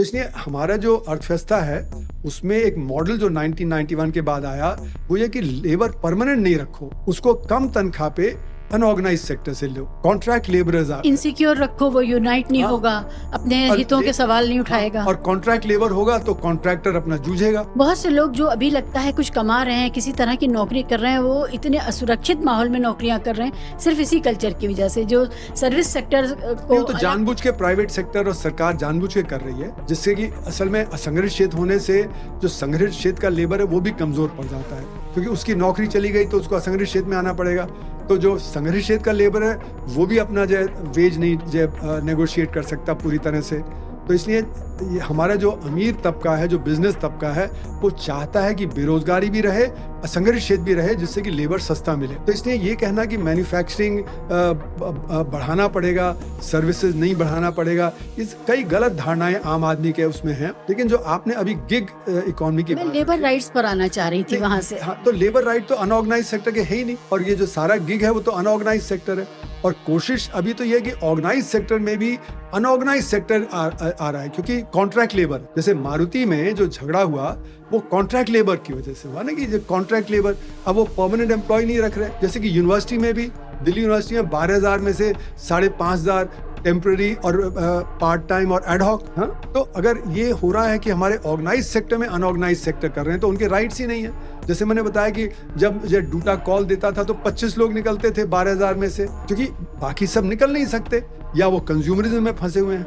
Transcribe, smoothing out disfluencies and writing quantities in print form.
तो इसलिए हमारा जो अर्थव्यवस्था है उसमें एक मॉडल जो 1991 के बाद आया वो ये कि लेबर परमानेंट नहीं रखो, उसको कम तनख्वाह पे अनऑर्गेनाइज सेक्टर से लो, कॉन्ट्रैक्ट लेबरर्स आ इनसिक्योर रखो, वो यूनाइट नहीं होगा, अपने हितों के सवाल नहीं उठाएगा। और कॉन्ट्रैक्ट लेबर होगा तो कॉन्ट्रैक्टर अपना जूझेगा। बहुत से लोग जो अभी लगता है कुछ कमा रहे हैं, किसी तरह की नौकरी कर रहे हैं, वो इतने असुरक्षित माहौल में नौकरियां कर रहे हैं सिर्फ इसी कल्चर की वजह से, जो सर्विस सेक्टर को तो जानबूझ के प्राइवेट सेक्टर और सरकार जानबूझ के कर रही है, जिससे कि असल में असंगठित क्षेत्र होने से जो संगठित क्षेत्र का लेबर है वो भी कमजोर पड़ जाता है, क्योंकि उसकी नौकरी चली गई तो उसको असंगठित क्षेत्र में आना पड़ेगा। तो जो संगठित क्षेत्र का लेबर है वो भी अपना जो वेज नहीं नेगोशिएट कर सकता पूरी तरह से। तो इसलिए ये हमारा जो अमीर तबका है, जो बिजनेस तबका है, वो चाहता है कि बेरोजगारी भी रहे, असंगठित क्षेत्र भी रहे, जिससे कि लेबर सस्ता मिले। तो इसलिए ये कहना कि मैन्युफैक्चरिंग बढ़ाना पड़ेगा, सर्विसेज नहीं बढ़ाना पड़ेगा, इस कई गलत धारणाएं आम आदमी के उसमें हैं। लेकिन जो आपने अभी गिग इकोनॉमी की मैं लेबर राइट्स पर आना चाह रही थी वहाँ से। हाँ, तो लेबर राइट तो अनऑर्गेनाइज सेक्टर के है ही नहीं, और ये जो सारा गिग है वो तो अनऑर्गेनाइज सेक्टर है। और कोशिश अभी तो ये है कि ऑर्गेनाइज सेक्टर में भी अनऑर्गेनाइज सेक्टर आ रहा है, क्योंकि कॉन्ट्रैक्ट लेबर, जैसे मारुति में जो झगड़ा हुआ वो कॉन्ट्रैक्ट लेबर की वजह से हुआ ना, कि कॉन्ट्रैक्ट लेबर अब वो परमानेंट एम्प्लॉय नहीं रख रहे। जैसे कि यूनिवर्सिटी में भी, दिल्ली यूनिवर्सिटी में 12,000 में से 5,500 टेम्पररी और पार्ट टाइम और एडहॉक। हाँ, तो अगर ये हो रहा है कि हमारे ऑर्गेनाइज सेक्टर में अनऑर्गेनाइज सेक्टर कर रहे हैं तो उनके राइट्स ही नहीं है। जैसे मैंने बताया कि जब ये डूटा कॉल देता था तो 25 लोग निकलते थे 12,000 में से, क्योंकि बाकी सब निकल नहीं सकते, या वो कंज्यूमरिज्म में फंसे हुए हैं।